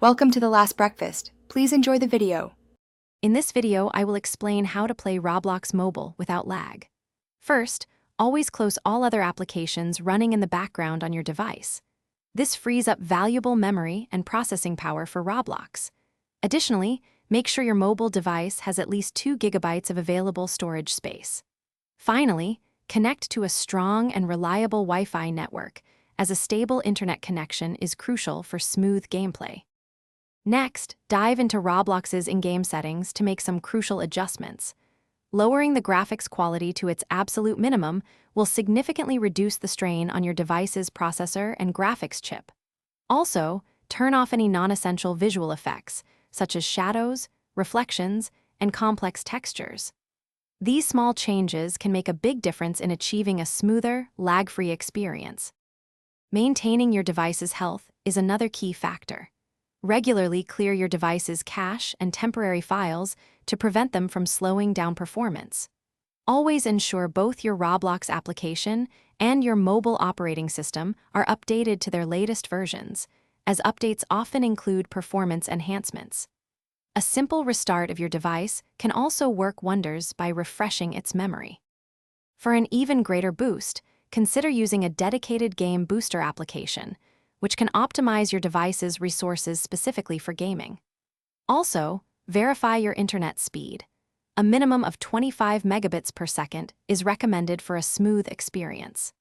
Welcome to The Last Breakfast. Please enjoy the video. In this video, I will explain how to play Roblox Mobile without lag. First, always close all other applications running in the background on your device. This frees up valuable memory and processing power for Roblox. Additionally, make sure your mobile device has at least 2 GB of available storage space. Finally, connect to a strong and reliable Wi-Fi network, as a stable internet connection is crucial for smooth gameplay. Next, dive into Roblox's in-game settings to make some crucial adjustments. Lowering the graphics quality to its absolute minimum will significantly reduce the strain on your device's processor and graphics chip. Also, turn off any non-essential visual effects, such as shadows, reflections, and complex textures. These small changes can make a big difference in achieving a smoother, lag-free experience. Maintaining your device's health is another key factor. Regularly clear your device's cache and temporary files to prevent them from slowing down performance. Always ensure both your Roblox application and your mobile operating system are updated to their latest versions, as updates often include performance enhancements. A simple restart of your device can also work wonders by refreshing its memory. For an even greater boost, consider using a dedicated game booster application, which can optimize your device's resources specifically for gaming. Also, verify your internet speed. A minimum of 25 megabits per second is recommended for a smooth experience.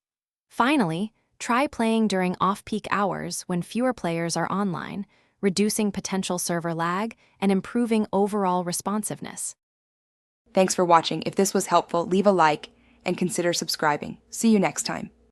Finally, try playing during off-peak hours when fewer players are online, reducing potential server lag and improving overall responsiveness. Thanks for watching. If this was helpful, leave a like and consider subscribing. See you next time.